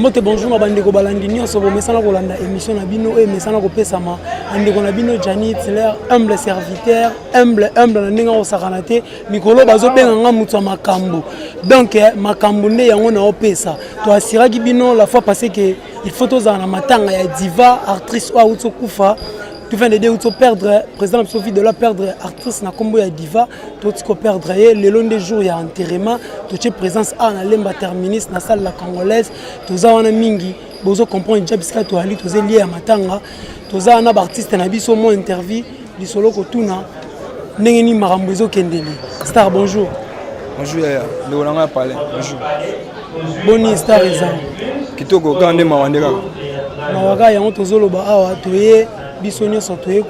Mote bonjour na bandeko balandi nyonso bomesana kolanda émission na bino et mesana kopesama andeko na bino Janit l'air humble serviteur humble na ndinga osakana te mikolo bazobenga nga mutu ya makambo donc makambo nde yango na opesa to asiraki bino la fois passée que il faut tozana na matanga ya diva actrice ou auto kufa tu viens de auto perdre président Sophie de la perdre actrice na combo ya diva to tiko perdre le long des jours ya enterrement to tche présence à na lemba terminus na salle la congolaise toza wana mingi bozo comprendre déjà bisika to ali toze lié ya matanga toza na artiste na biso mo interview lisolo ko tuna ndenge ni makambo ezo kendeli star bonjour bonjour ya le olanga parler bonjour boni star eza kitoko kande mawandeka mawaka yango tozoloba awa toye biso nyonso toye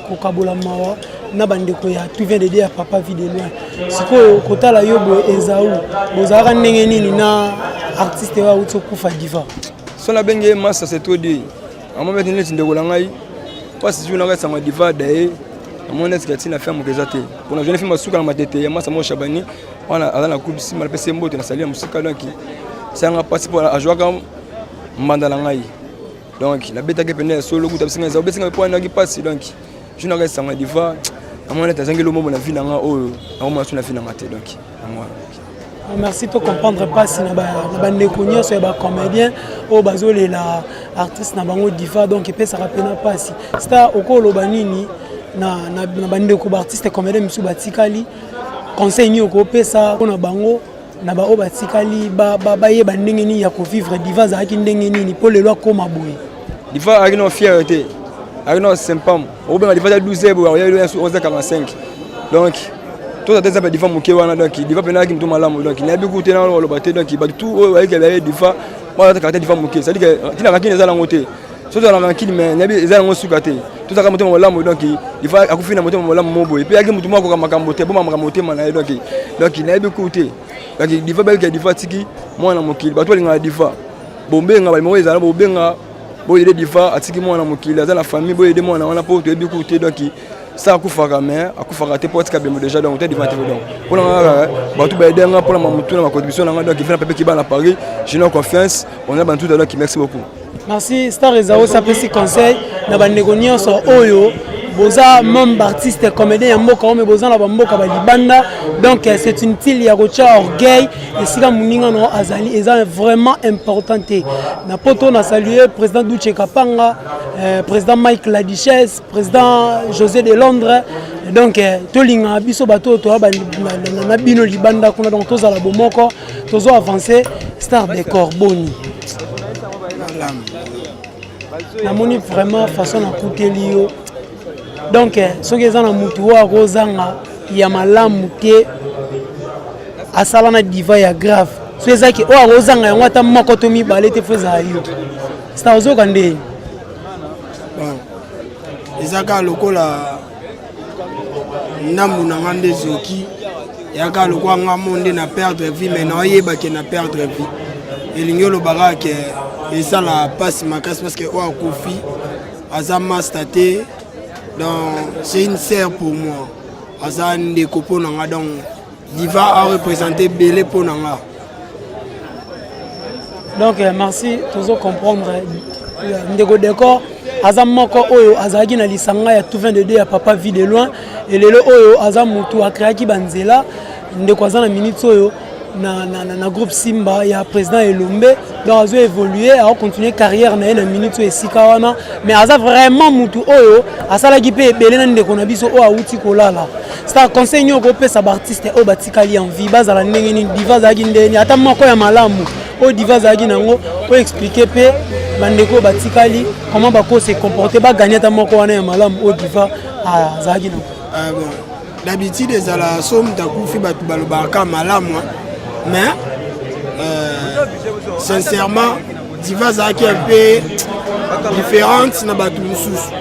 kokabola mawa na bandeko ya tu viens de dire papa vie de loin sikoyo kotala yo boye ezau bozalaka ndenge nini na artiste wa uto kufa diva so na benge masa c'est trop dit amo mettre neti ndeko langai parce que na sanga diva dae amo neti kati na ferme kezate pour na jeune fille masuka na matete ya masa mo Shabani wana azana coupe si mal pese mbote na salia musika donc sanga passe pour a jouer comme mbanda langai donc la bête qui pendait solo ku tabsinga za obesinga po na ki passe donc je na sanga diva amo neti azangelo mo na vie na nga o amo masu na vie na ngate donc merci to comprendre pas si na bandeko nyonso ba comédien o bazolela artiste na bango diva donc epesa rapena pas star okoloba nini na bandeko ba artiste comédien misu batikali conseil ni okopesa na bango na ba o batikali ba yeba ndenge ni ya ko vivre diva za ki ndenge nini po lelo akoma boye diva a une fierté a une sympa o be diva 12 bo ya 11:45 donc tout ça des diva moké wana donc diva pena ki mtu malamu donc na bi kuté na lo baté donc ba tout o avec la diva ba ta carte diva moké ça dit que tina ka kine za la ngoté so za la kine mais na bi za ngo sukate tout ça ka mtu malamu donc diva akufina mtu malamu mobo et puis yaki mtu mako ka makambo te bo makambo te mana donc na bi kuté donc diva ba ki diva tiki mwana mokili ba to linga diva bombenga ba mo ezala bombenga bo yede diva atiki mwana mokili za la famille bo yede mwana wana po to bi kuté donc ça akufaka mais akufaka te pote kabemo déjà donc te devant donc pour la batou ba aider pour la mamutu na ma contribution na donc il fait pépé qui ba na Paris j'ai une confiance on a bantu donc merci beaucoup merci star ezao ça petit conseil na bandeko nyonso oyo boza membre artiste comédien ya mboka mais boza na bamboka ba libanda donc c'est une tile ya kocha orgueil et sika muninga no azali eza vraiment important na poto na saluer président Douche Kapanga président Mike Ladiches président José de Londres donc tolinga biso bato to na bino libanda kuna donc toza la bomoko tozo avancer star décor boni na moni vraiment façon na kuteli yo donc soki eza na mutu oyo akozanga ya malamu te asala na diva ya grave so ezaki oyo akozanga yango ata moko to mibale te fo ezala yo star ozoyoka ndeni ezaka lokola ndambu na nga nde zoki yaka lokola nga mo nde na perdre vie mais naoyebake na perdre vie elingi olobaka ke esala pasi makasi parce que oyo akufi aza master te donc c'est une sœur pour moi aza ndeko mpo na nga donc diva a représenté belé mpo na nga donc merci tozo comprendre ndeko décor aza moko oyo azalaki na lisanga ya tout 22 ya papa vie de loin et lelo oyo aza mutu akreaki banzela ndeko aza na minute oyo na groupe Simba ya président Elombe donc azo évoluer a continuer carrière na na minute esika wana mais aza vraiment mutu oyo asalaki pe belé na ndeko na biso o auti kolala c'est conseil nyoko pesa ba artiste o batikali en vie bazala ndenge ni diva zaki ndeni ata moko ya malamu o diva zaki nango o expliquer pe bandeko batikali comment bako se comporter ba gagner ata moko wana ya malamu o diva zaki nango bon d'habitude ezala somme takufi batu balobaka malamu mais sincèrement Diva zaki un peu différente na batu mususu.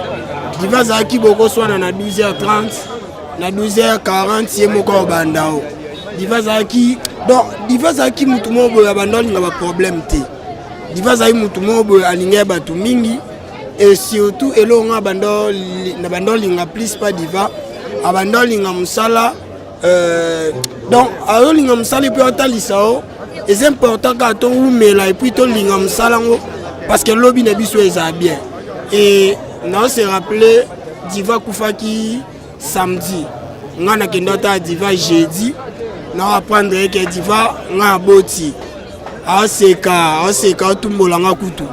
Diva zaki boko soit na 12h30 na 12h40 ye moko bandao. Diva zaki donc Diva zaki mutu mobo ya bandoli nga ba problème te. Diva zaki mutu mobo alinga batu mingi et surtout elonga bandoli na bandoli nga plus pas Diva abandoli nga musala donc ayolinga musala pe otalisao. Et c'est important quand on met là et puis on l'ingam salango parce que lobby n'est biso est bien. Et on se rappelé Diva Koufaki samedi. On a kendota Diva jeudi. On apprendre que Diva nga boti. A seka tumbolanga kutu.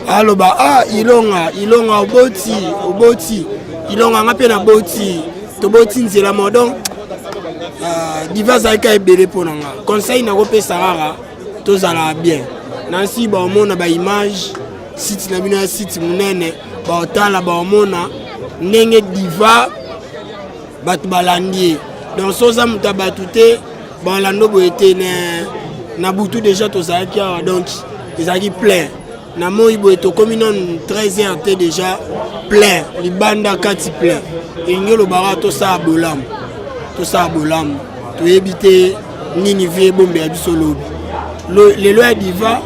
Aloba ilonga boti. Ilonga ngape na boti. To boti nzela modon. Diva zaka ebele ponanga conseil na kopé sarara tozala bien nansi ba omona ba image site na bino site munene ba otala ba omona ndenge Diva batu balandi donc soza muta batute ba lando boete na butu déjà tozaki donc ezaki plein na moi boeto communon 13h déjà plein libanda kati plein ingelo barato sa bolam tout ça bolam to éviter nini vie bombe abiso lobby les lois Diva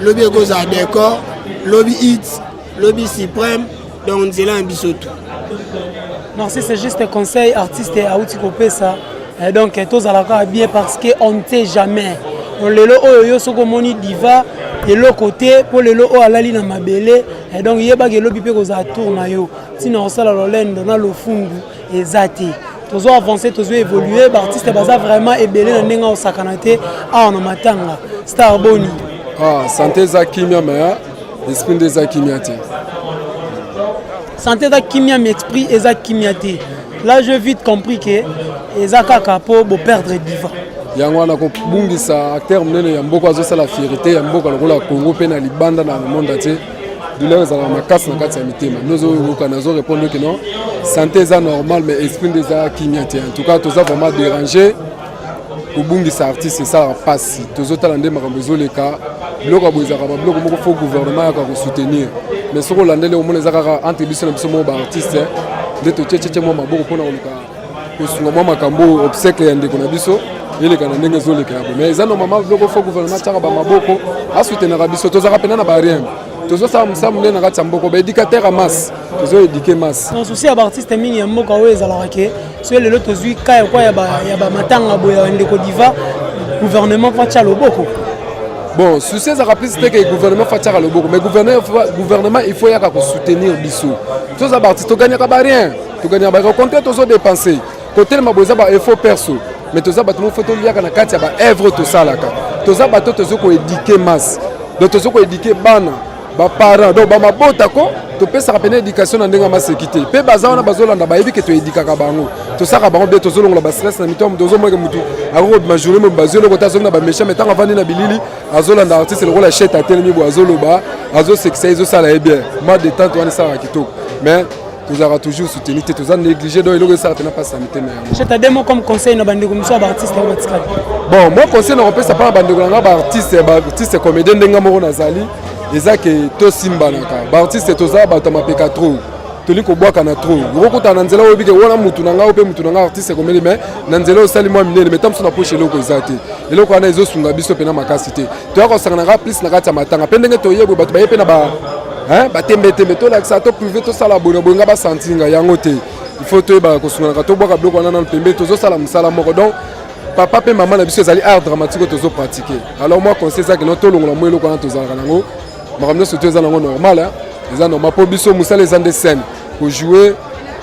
lobby cause à décor lobby hit lobby suprême donc c'est là un bisoto non si c'est juste un conseil artiste à outil copé ça donc tous à la bien parce que on ne sait jamais on le lo yo soko moni Diva et l'autre côté pour le lo alali na mabele et donc yeba ke lobby pe cause à tourna yo sinon ça la lolendo na lo fungu ezati tous ont avancé, tous ont évolué. L'artiste baza vraiment ébélé dans nenga osakanate a on matanga Star Boni. Santé za kimia mais esprit de za kimiate. Santé za kimia mais esprit et za kimiate. Là je vite compris que ezaka kapo bo perdre Diva. Yango na ko bungisa acteur munene ya mboko azo sala fierté ya mboko lokola Congo pe na libanda na monde entier. Douleur za makasi na kati ya mitema. Nozo nazo répondre que non. Santé est normal mais esprit des arts qui n'y a en tout cas tout ça vraiment dérangé pour bungisa artiste c'est ça passe tous autres landais makambozo les cas bloc à boza bloc moko faut gouvernement ya ko soutenir mais ce landais au monde ezaka entre biso na biso mo ba artiste de to tchétché mo maboko pona oluka ko sunga mo makambo obstacle ya ndeko na biso ile kana ndenge zo le cas mais ça normalement bloc faut gouvernement tchaka ba maboko a soutenir biso to zaka pena na ba rien tous ça musamune na kati mboko ba éducateur à masse tous éduquer masse non souci à artiste mingi mboka oyo ezalaka ke so lelo tozui kaya kwa ya ba matanga boya ndeko Diva gouvernement facha loboko bon souci ça rappelle c'était que gouvernement facha loboko mais gouvernement il faut yaka ko soutenir biso tous ça artiste to gagner ka rien to gagner ba compter tous dépenser côté le maboza ba effort perso mais tous ça ba tout faut to yaka na kati ya ba œuvre to salaka tous ça ba to ko éduquer masse donc to ko éduquer bana ba parents donc ba mabota ko to pesa ka pena éducation na ndenga masekité pe baza wana bazolanda ba yebi ke to édikaka bango to saka bango be to zolongola ba stress na mitom dozo moke mutu ako ba journée mo bazolo ko tazo na ba méchant metanga vandi na bilili azolanda artiste le rola cheta telemi bo azoloba azo sexy zo sala e bien ma détente wana sala kitoko mais tu auras toujours soutenu tu as négligé donc il ça n'a pas santé mais je te donne comme conseil na bande comme ça ba artiste ba tikali bon moi conseil na repesa pa bande ko ba artiste comédien ndenga moko nazali ezake to simbanaka ba artiste toza ba to mapeka trop toli ko bwaka na trop rokuta na nzela obike wona mutu na ngao pe mutu na ngao artiste comédien mais na nzela osali moi minene mais tamso na poche loko ezate eloko ana ezo sunga biso pe na makasi te to yako sanga na plus na kati ya matanga pe ndenge to yebo bato ba yepe na ba batembe to la ça to privé to sala bono bonga ba sentinga yango te il faut to ba ko sunga to bwaka bloko na pembe to zo sala musala moko donc papa pe maman na biso ezali art dramatique to zo pratiquer alors moi conseil ça que no to longola mo eloko na to zala nango makamno so to za nango normal eza normal po biso musala ezande de scène pour jouer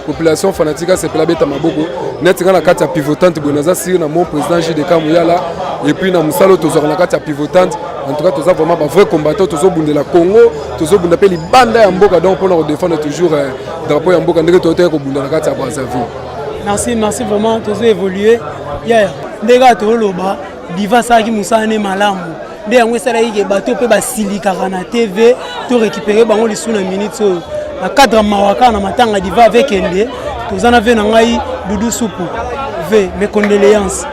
population fanatique c'est pela beta maboko net ngana kati ya pivotante bonaza sir na mon président JDK Muyala et puis na musala to zo na kati ya pivotante en tout cas tous vraiment un vrai combattant tous au bout de la Congo tous au bout de les bandes en boca donc pour nous défendre toujours drapeau en boca ndenge tote ko bunda na kati ya Brazzaville. Merci vraiment tous évoluer ya ndega to loba Diva saki musane malamu nde yango sala yike bato pe basilika na TV to récupérer bango li suna minute so na cadre mawaka na matanga Diva avec ende tozana ve na ngai Doudou Soupou ve mes condoléances.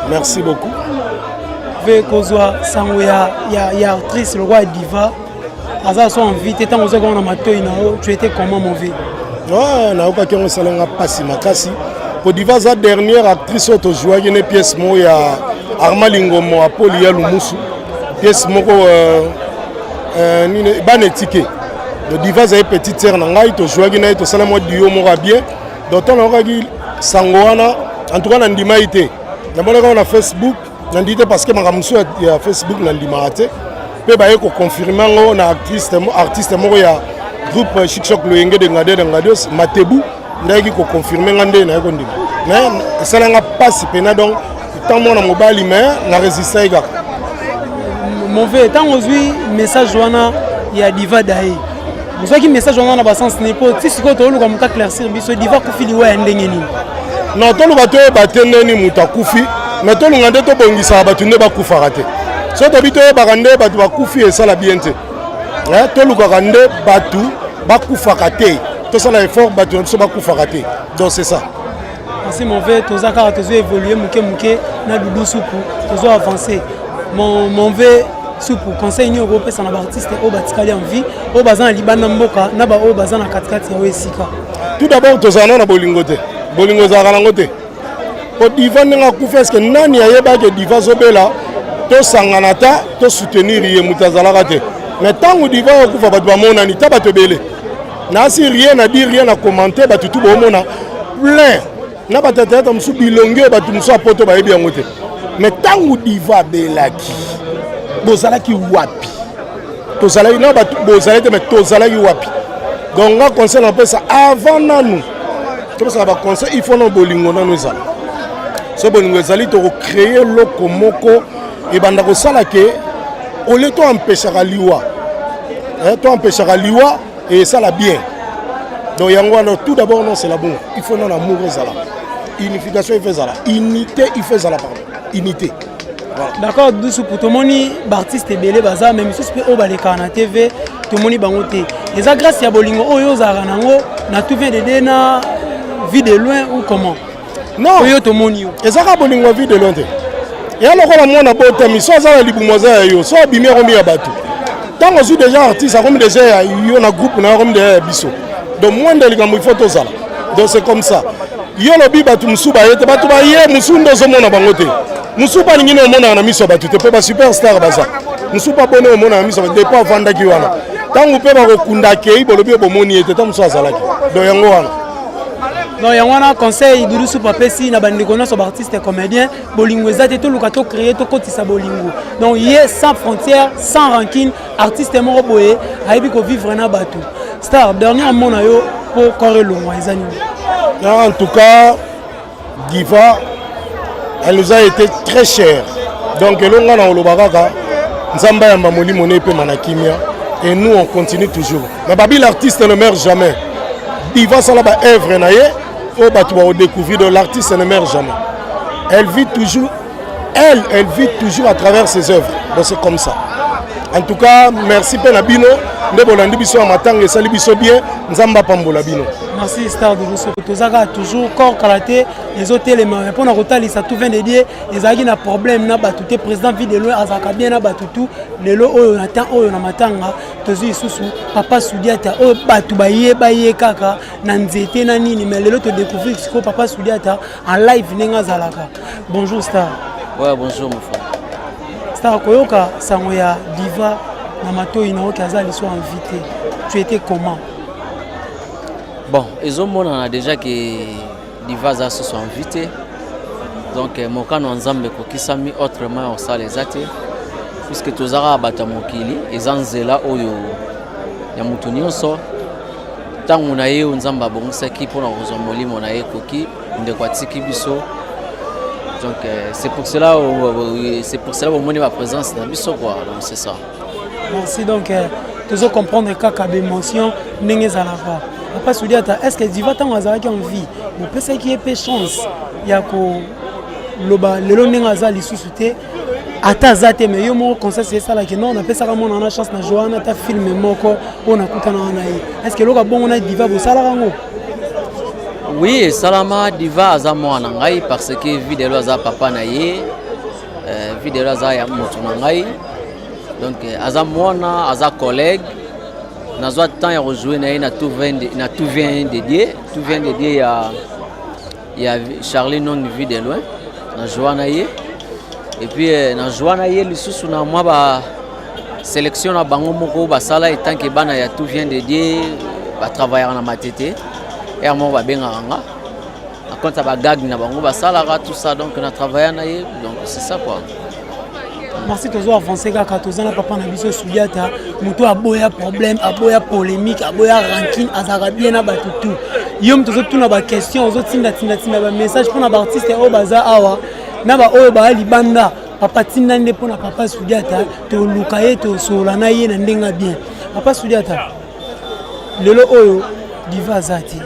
Merci beaucoup. ve kozwa sango ya actrice le roi diva aza so invité tant ozo kona matoi na o tu étais comment mauvais ouais na oka kengo salenga pasi makasi ko diva za dernière actrice auto jouer une pièce mo ya Armalingo mo Apoli ya Lumusu pièce moko nini banetike le diva za petite sœur na ngai to jouer na to sala mo duo mo bien d'autant na oka ki sango wana en tout cas na ndima ité na mona na Facebook na ndité parce que makamusu ya Facebook na ndima raté pe ba ko confirmer ngo na artiste moko ya groupe Chic Choc Loyenge de Ngados Matebu ndaki ko confirmer ngande na ko ndima mais ça nga passe pena donc tant mon mobile mais na résister ega mauvais tant ozui message wana ya diva dae muzaki message wana na ba sens n'est pas ti siko to luka muka claircir biso diva ku fili wa ndenge nini non to luka to batende ni mutakufi mais to lunga nde to bongisa batunde bakufa raté so to bito bakande batu bakufi esala bien te to luka kande batu bakufa raté to sala effort batu so bakufa raté donc c'est ça. Merci mauvais toza kara tozo évoluer muke na dudu soupu tozo avancer mon ve soupu conseil ni européen ça na artiste au batikali en vie au bazan libana mboka na ba au bazan na katikati ya wesika tout d'abord toza na bolingo te bolingo za kalango te ko diva nga kufa est-ce que nani ayeba ke diva zobela to sangana ta to soutenir ye mutazala te mais tangu diva okufa batu bamona ni ta bato bele na si rien à dire rien à commenter batu tout bomona plein na batata musu bilonge batu musu apoto ba yebi yango te mais tangu diva belaki bozalaki wapi tozalaki na batu bozalaki mais tozalaki wapi donc nga conseil na pesa avant nanu to ça ba conseil il faut no bolingo nanu ezala so bolingo ezali to créer loko moko et banda ko sala ke ole to empêchera liwa to empêchera liwa et ça la bien donc yango tout d'abord non c'est la bon il faut non amour ezala unification il fait ça là unité il fait ça là pardon unité voilà. D'accord douce pour tout le monde artiste belé baza même si c'est au baleka na TV tout le monde bangote les grâce ya bolingo oyo zara nango na tout vient de na vie de loin ou comment non oyo to moni yo ezaka bolingo vie de loin te ya lokola mona bota miso za libumoza yo so bimia komi ya batu tango zu déjà artiste comme déjà yo na groupe na comme de biso donc moins de ligambo il faut to zala donc c'est comme ça yo lobi batu musuba yete batu ba ye musundo zo mona bango te musuba ngine mona na miso batu te pe ba superstar baza musuba bono mona na miso de pas vanda ki wana tangu pe ba ko kunda ke bolobi bo moni yete tamu so azalaki donc yango wana non yango wana conseil dudu su papesi na bandeko na so artiste comédien bolingo ezate to luka to créer to kotisa bolingo donc yé sans frontières sans rancune artiste moko boye aibi ko vivre na batu star dernier mona yo pour correr loin ezani. En tout cas, Diva, elle nous a été très chère. Donc, nous et nous, on continue toujours. Mais Babi, l'artiste ne meurt jamais. Diva, ça là, œuvre, on va découvrir de l'artiste ne meurt jamais. Elle vit toujours, elle vit toujours à travers ses œuvres. Donc, c'est comme ça. En tout cas, merci Penabino. Merci Star de Lusso. Tozaka toujours corps karaté les autres éléments. Pour nous retaler ça tout vient de dire les agi na problème na batuté président vide loin azaka bien na batutu les lo oyo na temps oyo na matanga tozi susu papa Soudiata o batu baye kaka na nzete na nini mais les lo te découvrir que papa Soudiata en live nenga zalaka. Bonjour Star. Ouais bonjour mon frère. Star koyoka sango ya diva na matoi na okaza les soit invité. Tu étais comment? Bon, ils ont déjà que Diva se sont invités. Donc, mon cas, nous avons mis autrement au salle les athées. Puisque tous les Arabes Mokili, ils ont zéla au Yamutunio so. Tant on a eu un zamba bon, c'est qui pour nous moli mon aïe coquille, de quoi tiki biso. Donc, c'est pour cela que mon ma présence dans biso quoi. Donc, c'est ça. Merci donc. Toujours comprendre que l'émotion n'est pas là. Papa Soudiata, est-ce que Diva tant azalaki en vie? Vous pensez qu'il y a peu chance ya ko loba lelo nenga azali susute ata zate mais yo mo conseil c'est ça là que non on appelle ça comme on a chance na Joanna ta film moko on a kutana na ye. Est-ce que loka bon on a Diva bo sala rango? Oui, salama Diva azamo anangai parce que vidéo za papa na ye vidéo aza ya motu na ngai donc aza mwana aza collègue nazwa temps ya rejouer na ye na tout vient dédié ya Charlie non vu de loin na joie na ye et puis na joie na ye lisusu na mwa ba sélection na bango moko basala etant que bana ya tout vient dédié ba travailler na matete et mo ba bengaka nga akonta ba gag na bango basala tout ça donc na travailler na ye donc c'est ça quoi. Merci toujours avancer kaka tozana papa na biso Soudiata muto aboya problème aboya polémique aboya ranking azara bien na batutu yom tozo tuna ba question ozo tinda ba message pour na ba artiste o baza awa na ba oyo ba libanda papa tinda nde pour na papa Soudiata to lukaye to solana ye na ndenga bien papa Soudiata lelo oyo diva zati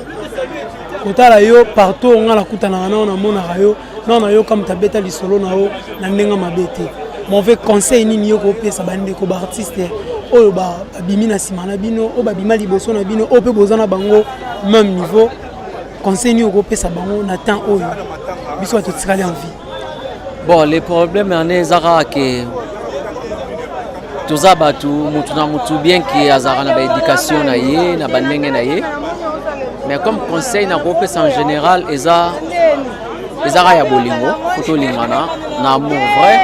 kotala yo partout ngala kutana na mona rayo na yo comme tabeta lisolo na yo na ndenga mabete mauvais conseil nini yo ko pesa bande ko ba artiste oyo ba bimi na sima na bino o ba bima liboso na bino o pe bozana bango même niveau conseil nini yo ko pesa bango na temps oyo biso to tikali en vie. Bon les problèmes en ezara que toza batu mutu na mutu bien ki azara na ba éducation na ye na bandenge na ye mais comme conseil na ko pesa en général ezara ya bolingo photo lingana na amour vrai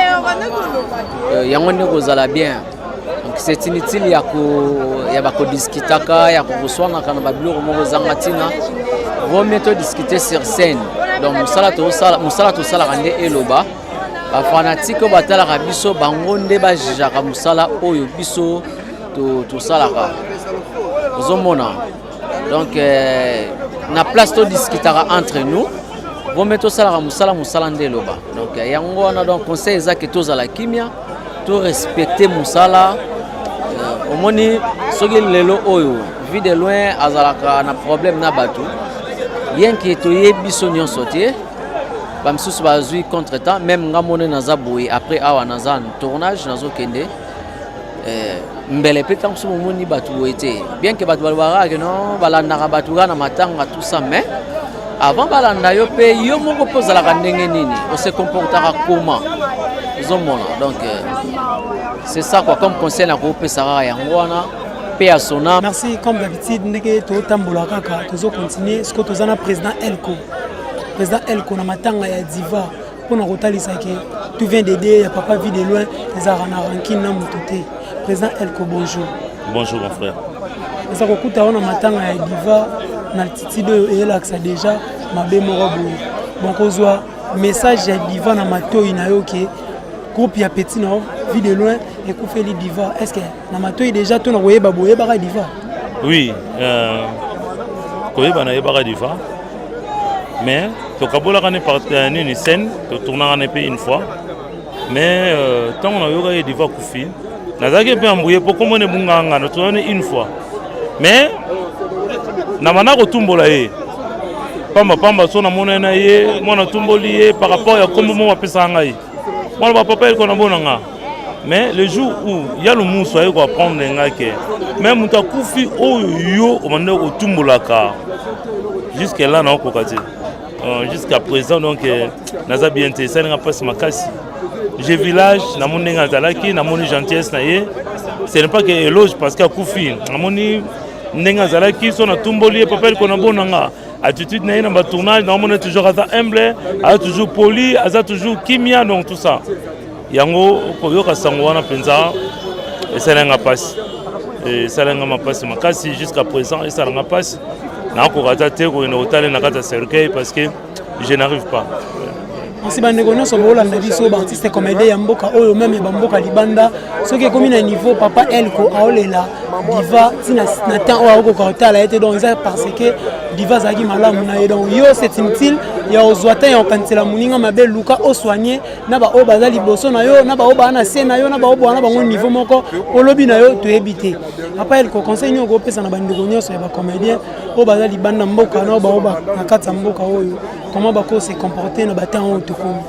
yango ne kozala bien donc c'est inutile ya ba discutaka ya ko swana kana ba biloko moko zanga tina vaut mieux to discuter sur scène donc musala to sala kande eloba ba fanatique batala ka biso bango nde ba jijaka musala oyo biso to sala ka ozomona donc na place to discutaka entre nous vaut mieux to sala ka musala nde eloba donc yango wana donc conseil ezaki to zala kimia to respecter musala omoni soki lelo oyo vu de loin azalaka na problème na batu bien que to yebiso nyonso te bamisusu bazwi contre temps même ngamone naza boye après awa naza tournage nazo kende mbele petam so moni batu boye te bien que batu balwara que non balandaka batu na matanga tout ça mais avant balanda yo pe yo moko pozalaka ndenge nini on se comportera comment donc c'est ça quoi comme conseil na ko pesara yango wana pe asona. Merci comme d'habitude ndeke to tambola kaka tozo continuer ce que tozana président Elko na matanga ya diva pour na kotalisa ke tout vient d'aider ya papa vie de loin les arana ranking na mutote président Elko bonjour. Bonjour mon frère. Ça kokuta ona matanga ya diva na titido et là que ça déjà mabe moko boye bon kozwa message ya diva na matoi na yo ke groupe ya petit na vie de loin et koufeli diva est-ce que na matoi déjà to na koyeba boyeba ka diva? Oui koyeba na yeba diva mais to kabola kana partenaire ni scène to tourna na pe une fois mais tant on a yoga diva kufi nazaki pe ambuye poko mone bunganga na tourna une fois mais na mana ko tumbola ye pamba so na mona na ye mona tumboli ye par rapport ya kombo mo pesa ngai moi le papa il qu'on a bonanga mais le jour où il y a le mousso il faut apprendre ngake même muta kufi oyo o mande ko tumbolaka jusqu'à là na ko kati jusqu'à présent donc naza bien te ça n'a pas makasi j'ai village na moni ngazalaki na moni gentillesse na ye ce n'est pas que éloge parce que kufi na moni ndenga zalaki so na tumboli papa il qu'on a bonanga attitude na na tournage na moni toujours aza humble a toujours poli aza toujours kimia donc tout ça yango koyoka sango wana penza et ça n'a pas et ça n'a pas makasi jusqu'à présent et ça n'a pas na ko kata te ko ina hôtel na kata cercueil parce que je n'arrive pas. Merci bandeko nyonso bolanda biso ba artiste comédien ya mboka oyo même ba mboka libanda soki komi na niveau papa Elko aolela diva tina na temps oyo ko kotala ete donc ça parce que diva zaki malamu na ye donc yo c'est inutile ya ozwata ya kansela muninga mabe luka o soigner na ba o bazali boso na yo na ba o ba na scène na yo na ba o bwana bango niveau moko olobi na yo to ebité papa Elko conseil nyo ko pesa na bandeko nyonso ya ba comédien o bazali banda mboka na ba o ba na katsa mboka oyo comment bako se comporter na batemps oyo tokomi?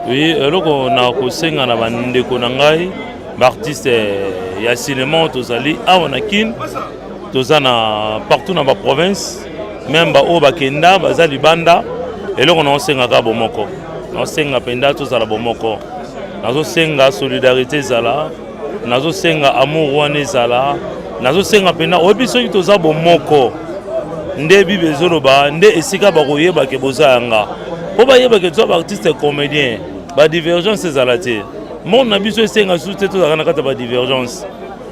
Oui eloko na ko senga na bandeko na ngai ba artiste ya cinéma tozali awa na kin tozana partout na ba province même ba o ba kenda bazali banda eloko na osenga ka bomoko na osenga penda tozala bomoko nazosenga solidarité ezala, nazosenga amour wana ezala, nazosenga pena oyebi soki toza bomoko nde bible ezoloba nde esika bakoyebake boza yanga po bayebake toza baartiste comédien badivergence ezala te monde na biso esenga susu te tozalaka na kati ya badivergence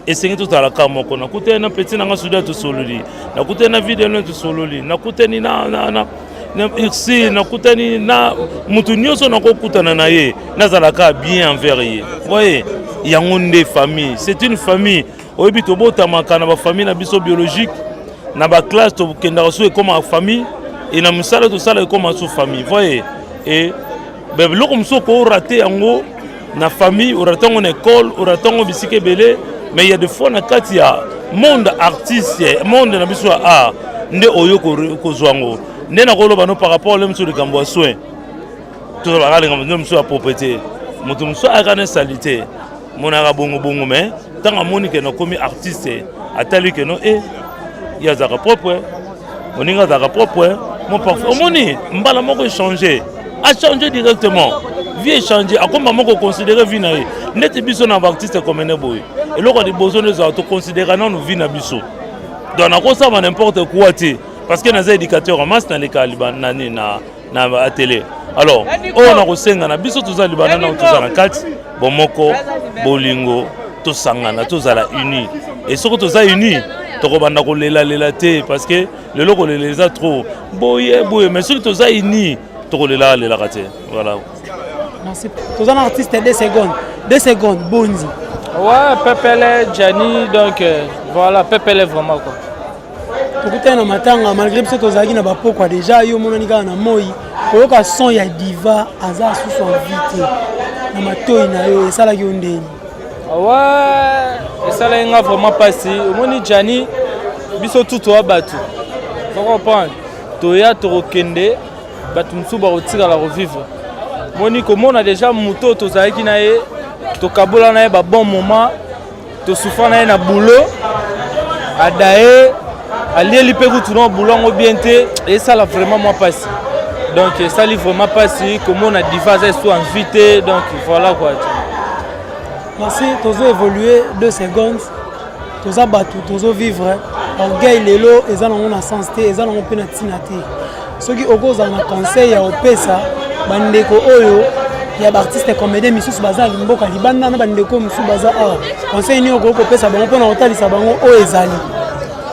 esengi tozalaka moko nakutani na peti nanga suda tosololi nakutani na video tosololi nakutani na irsi nakutani na mutu nyonso nakokutana na ye nazalaka bien envers ye voye yango nde famille c'est une famille oyebi tobotamaka na bafamille na biso biologique na baklasse tokendaka so ekoma famille e na misala tosala ekoma so famille voye e biloko mosusu koorate yango na famille orate yango na école orate yango bisika ebele mais il y a des fois na kati ya monde artiste monde na biso ya art nde oyo kozwa yango nde nakoloba no par rapport le mosusu likambo ya soin tozalaka likambo nde mosusu ya propriété moto mosusu ayaka na esali te monaka bongo mais ntango amoni ke nakomi artiste atali ke no ye azalaka propre moninga azalaka propre mon parfum omoni mbala moko échanger achange directement vie échanger akoma moko considérer vie na ye ndeti biso na baartiste komene boye eloko ya liboso nde ezala toconsidéra nano vie na biso donc nakosama n'importe quoi te parce que naza éducateur amasi naleka nani na atélé alors oyo nakosenga na biso toza libanda nao toza na kati bomoko bolingo tosangana tozala uni et soki toza uni tokobanda kolela te parce que lelo kolela eza trop boye mais soki toza uni tokolelaka te voilà. Merci. Toza un artiste 2 secondes Bonzi. Ouais, Pepele, Gianni, donc voilà, Pepele vraiment quoi. Tokutana na matanga malgré que tozaki na bapoko déjà yo monani kaka na moi koyoka son ya diva aza sous son invité na matoi na yo esalaki yo ndeni. Ouais, esalaki nga vraiment pasi omoni Gianni biso tutu wa batu faut comprendre toya torokende batu mosusu bakotikala revivre moni komona déjà moto tozalaki na ye tokabola na ye ba bon moment tosouffra na ye na boulot adaye alieli mpe kutu na boulot yango bien te esala vraiment moi pasi donc esali vraiment pasi komona diva aza esu invité donc voilà quoi. Merci, tozo évoluer 2 secondes toza batu tozo vivre orgueil lelo eza nango na sens te eza nango mpe na ntina te soki okozala na conseil ya opesa bandeko oyo ya baartiste comédien misusu baza mboka libanda na bandeko misusu baza conseil nini okopesa bango mpona kotalisa bango oyo ezali.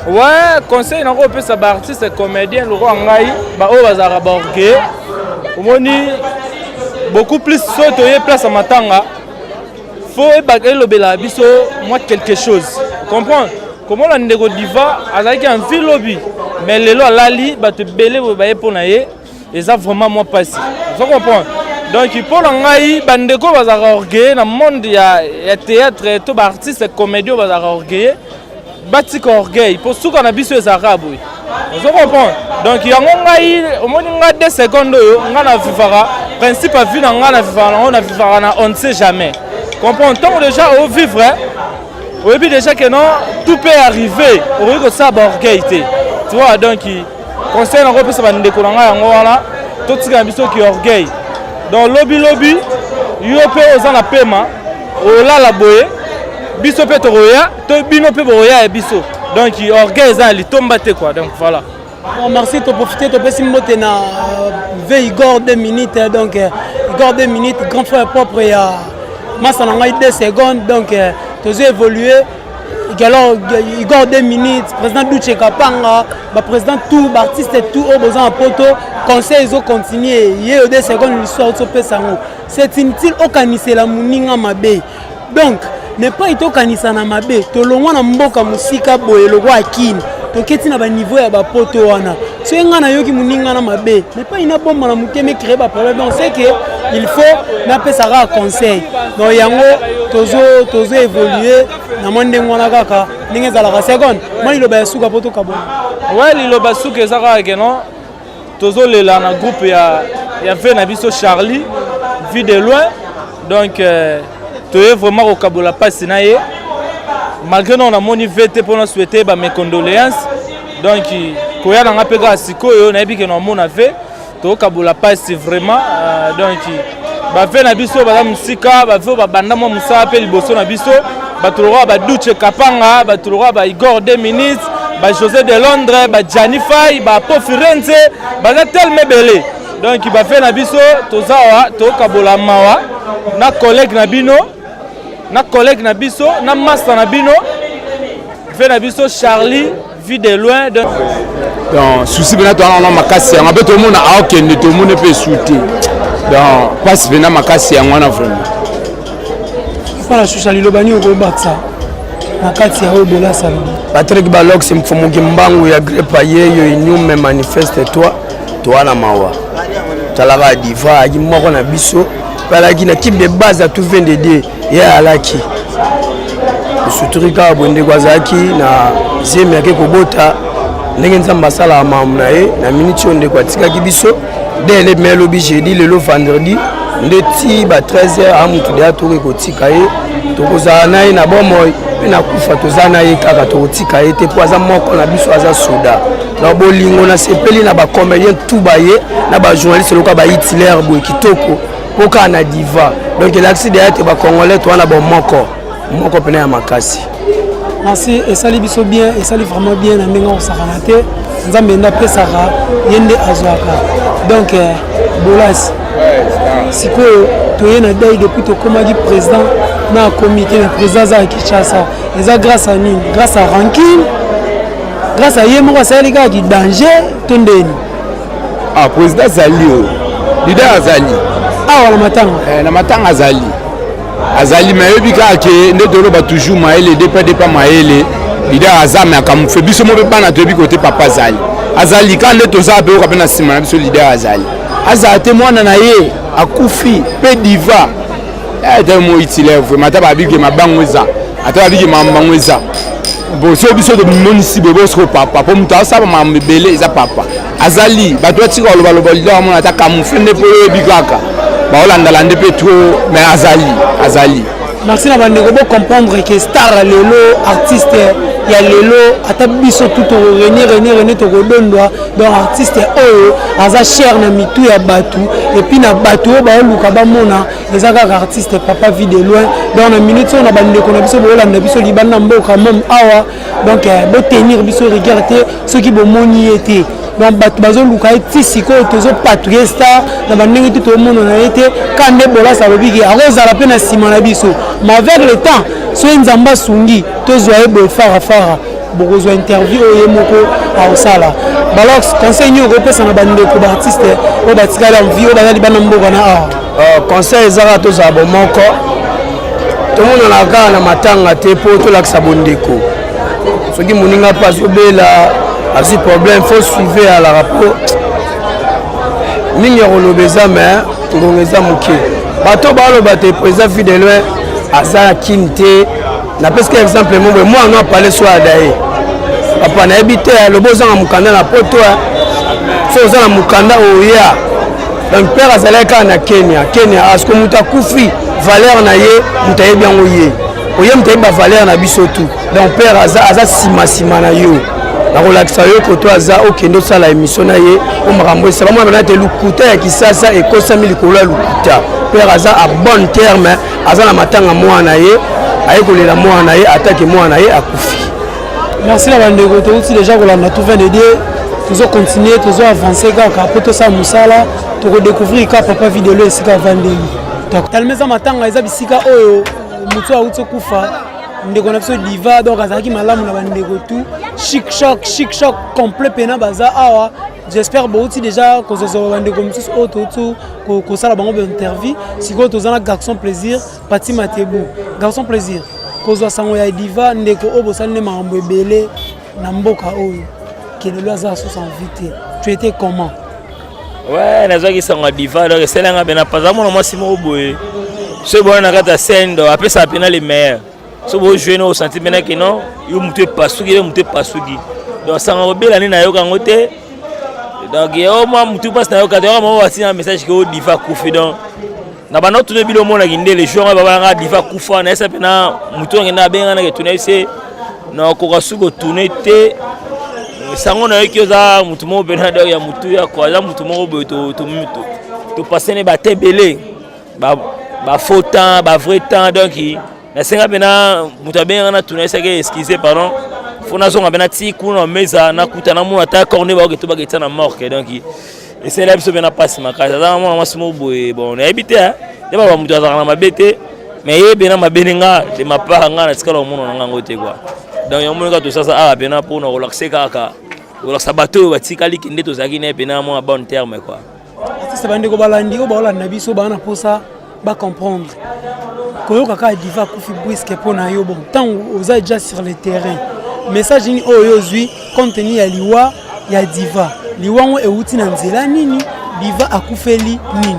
Ouais, conseil nango opesa baartiste comédien lokola ngai baoyo bazalaka baorgueil omoni beaucoup plus so toye place ya matanga faut elobela biso moi quelque chose comprendre comment la ndeko diva azalaki en ville lobby mais lelo alali bato belé baye mpona ye eza vraiment moi passé vous comprenez donc pour la ngai bandeko bazaka orgueil na monde ya théâtre to ba artiste comédien bazaka orgueil batika orgueil pour suka na biso ezaka boy vous comprenez donc yango ngai omoni nga 2 secondes oyo nga na vivara principe à vie na nga na vivara na on ne sait jamais comprendre tant déjà au vivre oui déjà que non tout peut arriver au que ça orgueil tu vois donc conseil na kopesa bandeko na nga yango wana totika biso ki orgueil donc lobby yo pe ozana pema olala boye biso pe toroya to bino pe boya biso donc orgueil za litomba te quoi donc voilà. Bon, merci de profiter de passer mbote na Igor 2 minutes donc Igor 2 minutes grand frère propre ya massa na ngai 2 secondes donc tozo évoluer alors Igor 2 minutes président Douche Kapanga ba président tout artiste tout au besoin poto conseil ils ont continuer hier 2 secondes l'histoire to pesa ngo c'est inutile okanisela muninga mabe donc ne pas itokanisa na mabe tolongwa na mboka musika boye lokwa akini toketi na ba niveau ya ba poto wana so nga na yoki muninga na mabe ne pas ina bomba na mukeme créer ba problème donc c'est que il faut na pesa ra conseil donc yango tozo évoluer na monde ngona kaka ninge za la seconde moi liloba ya suka poto kabona ouais liloba suka ezaka ke non tozo lela na groupe ya ve na biso Charlie vie de loin donc toye vraiment au kabola passe na ye malgré non on a moni VT pour nous souhaiter mes condoléances donc koya na ngapeka sikoyo na bi ke no mona ve to kabola passe vraiment donc bafe na biso baza musika bafe babanda mwa mosala mpe liboso na biso bato lokola baduche kapanga bato lokola ba Igor 2 ministres ba José de Londres ba Janify ba Po Firenze baza tellement belé donc bafe na biso tozawa tokabola mawa na collègue na biso na master na bino fait na biso Charlie vit de loin donc souci bena to ana makasi ya ngabe to mona akende to mona pe souté donc passe bena makasi ya ngwana vraiment para shusha lilobani ko baksa na kati ya obola salon Patrick Balok simfumungi mbangu ya grepa yeyo inyume manifeste toi na mawa talaka diva aji moko na biso palaki na type de base à tout vendede ya alaki suturika bonde kwazaki na zeme yake kobota ndenge nzamba sala mamu na ye na minute onde kwatika kibiso dès le melobi jeudi le vendredi ndeti ba 13h amutu de atoke kotika ye tokozala na ye na bomoy pe na kufa tozana ye kaka tokotika ye te po aza moko na biso aza soda na bolingo na sepeli na ba comédien tout baye na ba journaliste loka ba Hitler boy kitoko poka na diva donc l'accident ete ba congolais to na bon moko pena ya makasi. Merci et sali biso bien et sali vraiment bien na ndenge osakana te nzambe nda pesaka yende azwaka donc bolas sikoyo toye na dai depuis tokomaki président na comité le président za Kinshasa eza grâce à nini grâce à ranking grâce à yemo kwa sali ka ki danger tondeni président zali leader azali na matanga azali mayebi kaka nde toloba toujours maele depa maele leader azame akamufe biso mo pe bana toyebi kote papa azali ka nde tozala pe oka pe na nsima na biso leader azala te mwana na ye akufi pe diva ete mo Hitler vraiment ata babike mabango eza ata babike mambango eza bon so biso de monisi bebo siko papa po muta asaba mamebele eza papa azali bato batika oloba leader mona ata kamufe nde po oyebi kaka baolanda nde pe trop mais azali merci na bandeko bo comprendre que star lelo artiste ya lelo ata biso tout René to kodondwa donc artiste oyo aza cher na mitu ya batu et puis na batu ba luka ba mona eza kaka artiste papa vit de loin donc na minute on a bandeko na biso bolanda biso libanda mboka même awa donc bo tenir biso regarder ce qui bo moni été donc batu bazo luka eti sikoyo tozo patrouiller star na bandenge tout mona na été quand ne bola sa lobiki arozala pe na sima na biso mais avec le temps so nzamba sungi tozwa ebo fara bokozwa interview oye moko aosala balox conseil nyo kopesa na bandeko ba artiste o batikala en vie o bazali bana mboka na conseil ezaka tozala bomoko tomona na kaka na matanga te po tolakisa bondeko soki moninga mpe azobela azwi problème faut suivre à la rapport mingi ya koloba eza mais ngongo eza moke bato baloba te président vit de loin aza kini te na peske exemple mo moi no parler so adaye papa na ebite lobo zanga mukanda na poto so zanga mukanda oya donc père azalaka na Kenya asko muta kufi valeur na ye mutayebi yango ye oye mutayebi valeur na biso tout donc père aza sima na yo na kolakisa yo koto aza okendo sala émission na ye o makambo esa ba mwana te lukuta ya kisasa ekosami likolo ya lukuta père aza a bon terme aza na matanga mwana ye ayekolela mwana ye atake mwana ye akufi. Merci la bandeko touti déjà kolanda tout vient de dire toujours continuer toujours avancer kaka po to sa musala to redécouvrir ka papa vidéo esika vandeli donc talmeza matanga eza bisika oyo mutu auto kufa ndeko na biso diva donc azaki malamu na bandeko tout chic choc complet pena baza awa j'espère beaucoup déjà que vous avez des comme tout que ça la banque interview si vous avez un garçon plaisir Pati Matebou garçon plaisir que vous avez un diva ndeko obo ça ne m'a embelé na mboka oyo que le loisir sont invité tu étais comment ouais nazo ki sanga diva donc c'est là ngabena pas za moi simo boye c'est bon na kata scène après ça pena les meilleurs so bo jouer no senti mena que non yo muté pasuki donc ça ngobela ni na yo kangote donc yo moi mutu passe na yo kata yo mo wasi un message que diva confident na bana tout bilo mona kinde les jours ba nga diva kufa na ça pena mutu ngena benga na que tourner c'est na ko kasuko tourner te sango na yo ki za mutu mo bena ya mutu ya kwa za mutu mo bo to passer ne ba tebele faux temps, vrai temps. Donc, na senga pena mutabenga na tunesa excusez pardon. Fona zonga pena ti kuna meza na kuta na mona ta corner ba ke to ba ke na morque donc et c'est là que na passe ma casa. Za moi masimo boy bon na habité hein. De ba mutu azana mabete mais yebena mabenenga de mapara nga na tikala mono na ngote quoi. Donc yo mono ka to sasa a pena pour na relaxer kaka. Relaxer bateau ba tikali kinde to zaki na pena mo bon terme quoi. C'est bande ko balandi ko ba na biso ba na posa ba comprendre. Koyo kaka diva kufi brisque pour na yo bon tant aux déjà sur le terrain. Message ni oyo zui contenu ya liwa ya diva. Liwa ngo euti na nzela nini diva akufeli nini.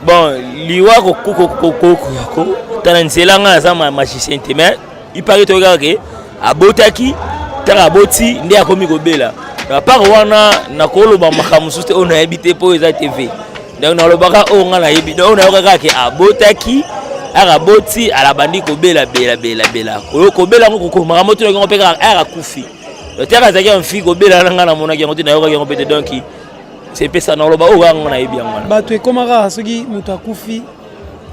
Bon, liwa ko tana nzela nga za magicien te mais il paraît to gake abotaki tara boti ndi akomi kobela. À part wana na koloba makamusu te ona habité po eza TV. Donc na lobaka o nga na yebi donc na yoka ke abotaki araboti alabandi kobela bela oyo kobela ngo ko makamoto ngo peka arakufi le terre zaki en fi kobela nga na mona ngo te na yoka ngo pete donc c'est pesa na loba o nga na yebi ngwana bato ekomaka soki mutu akufi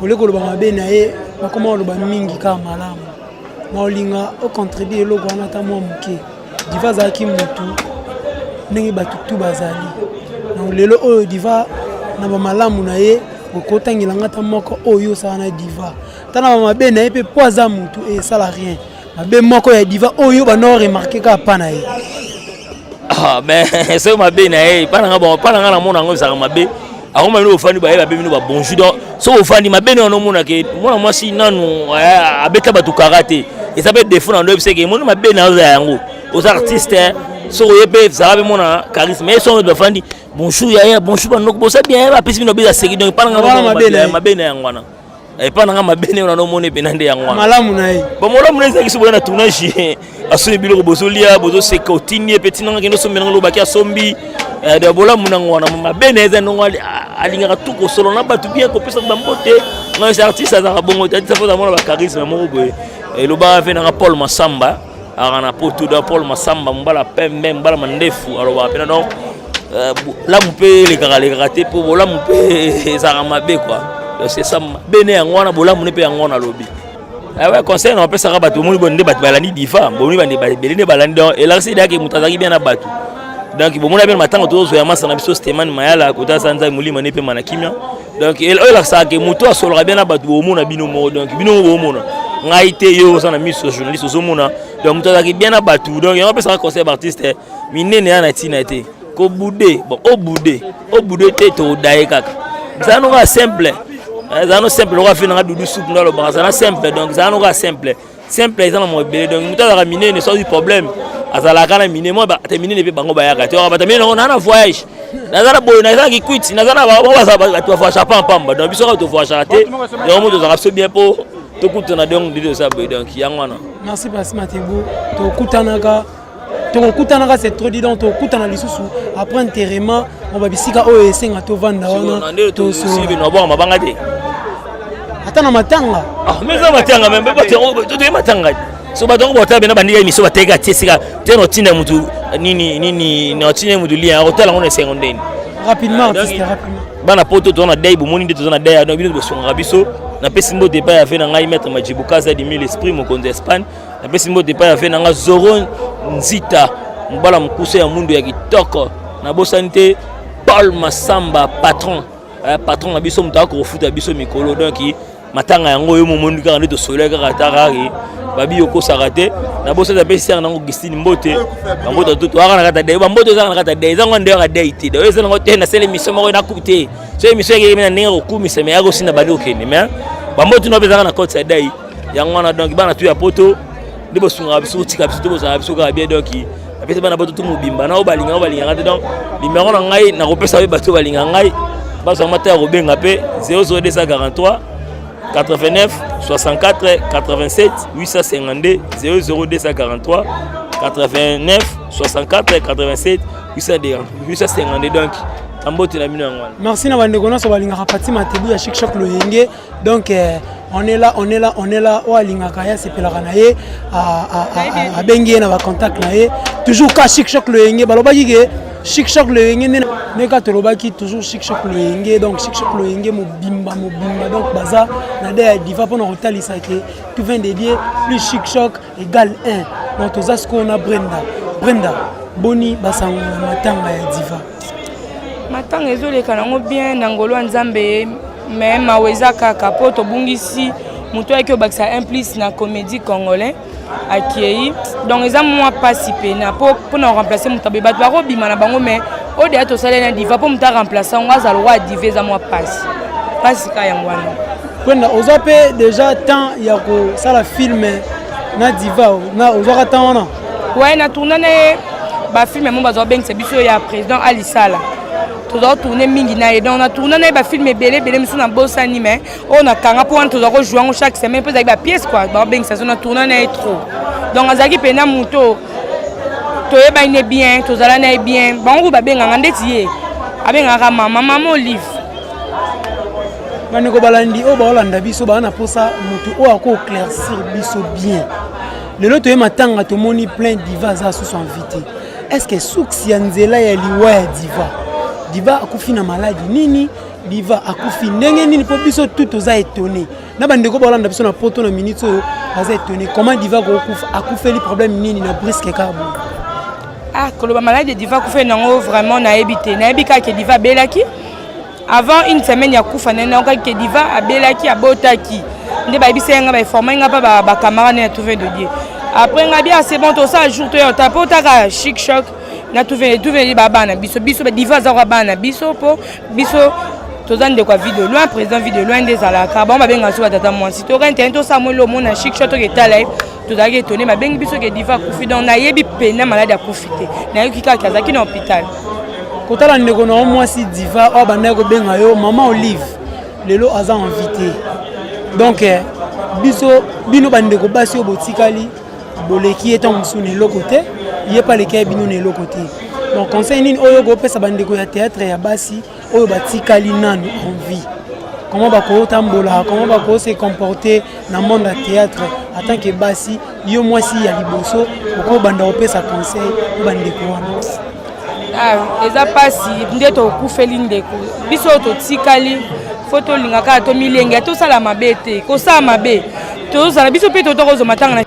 ole koloba mabe na ye bakoma loba mingi ka malamu na olinga o contribuer eloko wana ta mwa muke diva zaki mutu ndenge bato tu bazali na lelo oyo diva na ba malamu na ye okotangela ngata moko oyo sana diva tana ba mabe na ye pe poza mutu et ça la rien mabe moko ya diva oyo ba no remarquer ka pa na ye ah mais c'est mabe na ye pa na bon pa na mona ngo za mabe akoma no ofandi ba ye mabe no ba bonjour donc so ofandi mabe no mona ke mona mwasi nanu abeta batu karate et ça peut défendre en c'est que mona mabe na za yango aux artistes so yebe za ba mona charisme mais so do fandi bonjour ya bonjour ba noko bosa bien ba pesi bino beza seki donc pa nga mabe na yangwana et pa nga mabe na no mone benande yangwana malamu na ye ba malamu na zaki so na tournage aso biloko bozolia bozo seka otini petit nga kendo so menanga lo baki asombi de bola munangwana mabe na eza no alinga tout ko solo na batu bien ko pesa ba mbote nga ces artistes za bongo tati ça faut avoir ba charisme mo boye et lo ba fait na Paul Masamba arana poto da Paul Masamba mbala pembe mbala mandefu alors ba pena donc là mon père les karaté pour là mon père ça ramabe quoi c'est ça bene ngwana bola mon père ngwana lobi ouais conseil on peut ça rabattre mon bonne débat balani difa boni bande belene balani donc et là c'est là que mutazaki bien na batu donc bon mon appel matin to zo ya masa na biso Stéman Mayala ko ta sanza mulima ne pe manakimia donc et là ça que muto asolora bien na batu bo mona bino mo donc bino bo mona ngaite yo ça na miso journaliste zo mona donc mutazaki bien na batu donc on peut ça conseil artiste minene ana tina te ko boudé bon au boudé te to daye kaka ça no simple ça no simple on va faire na dudu soupe dans le bar ça na simple donc ça no simple ça na mo belé donc mutazaka minene sans problème azala kana mine mo ba terminer pe bango ba yaka to ba terminer on a voyage nazala boy nazala ki quit nazala ba ba to voyage pas pamba donc biso ka to voyage raté donc mo to za so bien pour to kutana donc de ça boy donc yangwana merci Pasi Matembo to kutanaka c'est trop dit donc to kutana lisusu après enterrement on va bisika o esenga to vanda wana to so no bon mabanga te atana matanga ah mais ça matanga même pas to matanga so batongo bota bena bandiga miso bateka tesika teno tinda mutu nini na tinda mutu lia hôtel ngone secondaire rapidement rapidement bana poto to na day bu moni to na day donc bino bosonga biso na pesi mbo départ ya fait na ngai maître Majibukaza de mille esprit mo konde Espagne na pesi mbo départ ya fait na nga Zoro Nzita mbala mkuso ya mundu ya kitoko na bosanité Paul Masamba patron na biso mutaka ko futa biso mikolo donc matanga yango yo momondu ka ndeto soleil ka tarari babi yoko sarate na bosa da pesi na Augustine Mbote Mbote to aka na kata de Mbote za na kata de za ngande ya de ite de za ngote na sele mission mo na kupte so mission ke na ninga ko mise me yago sina bali okene me Mbote no beza na kota dai yango na donc bana tu ya poto de bosunga biso tika biso to bosa biso ka bien donc apesi bana boto to mobimba na obalinga ngate donc numéro na ngai na kopesa bato balinga ngai baso mata ya robenga pe 00243 89 64 87 852 00243 89 64 87 852 donc ambote na mino ngwana merci na bande kona so balinga Pasi Matembo ya Chic Choc Loyenge donc on est là o alinga kaya sepelaka na ye a bengi na ba contact na ye toujours ka Chic Choc Loyenge baloba yige Chic Choc le yenge neka tolobaki toujours Chic Choc le yenge donc Chic Choc le yenge mobimba donc baza na de diva pour rotalisa ke tu viens de dire plus Chic Choc égale 1 donc toza ce qu'on a Brenda boni basango matanga ya diva matanga ezoleka nango bien nangolo nzambe mais maweza kaka po tobungisi muto ayaki obakisa implice na comédie congolais akei donc eza moi participer na pour remplacer mutabe bato barobima na bango mais au delà to sala na diva pour muta remplacer on va zalwa diva eza moi passe ka yango wana kwenda ozape déjà temps ya ko sala film na diva na ozaka temps wana ouais na tourner ba film mo bazo bengisa biso ya président Ali Sala tozo tourner mingi na et donc on a tourné ba film belé miso na bossa ni mais on a kanga pour on tozo jouer chaque semaine peut avec ba pièce quoi ba bengisa on a tourné na trop donc azaki pena muto to yeba ine bien tozala na bien bango ba benga ndeti ye abenga maman Olive Maniko balandi o baolanda biso bana posa mutu o ako éclaircir biso bien lelo to matanga to moni plein diva za sous invité est-ce que suksi nzela ya liwa ya diva akufi na maladie nini diva akufi ndenge nini po biso tout oza étonné na bandeko baolanda biso na poto na minute oyo baza étonné comment diva ko akufeli problème nini na brisque kabo koloba maladie diva akufi nango vraiment na ebité na ebika ke diva belaki avant une semaine ya kufa nena que diva abelaki abotaki nde ba bisenga ba informer nga pa ba camarade na trouver de Dieu après nga bien c'est bon to ça jour to ta potaka Chic Choc na trouver baba na biso ba diva za bana biso po biso tozande kwa vidéo loin président vidéo loin des alaka bon ba benga so tata moi si to rente to ça mo lo mo na Chic Choc to ke tala to dagi étonné ma bengi biso ke diva kufi donc na yebi pena malade a profiter na yoki ka kazaki na hôpital kotala ndeko na moi si diva o banda ko benga yo maman Olive lelo aza invité donc biso bino bandeko basi o botikali boleki etant musuni lokote yé pas lesquels bino ne lokote donc conseil nini oyo go pesa bandeko ya théâtre ya basi oyo batikali nanu envie comment bako tambola comment bako se comporter dans monde de théâtre en tant que basi yo moi si ya liboso ko banda o pesa conseil bandeko wana eza pasi ndeto okufeli ndeko biso totikali foto lingaka to milenge to sala mabe te ko sala mabe to sala biso pe to tokozo matanga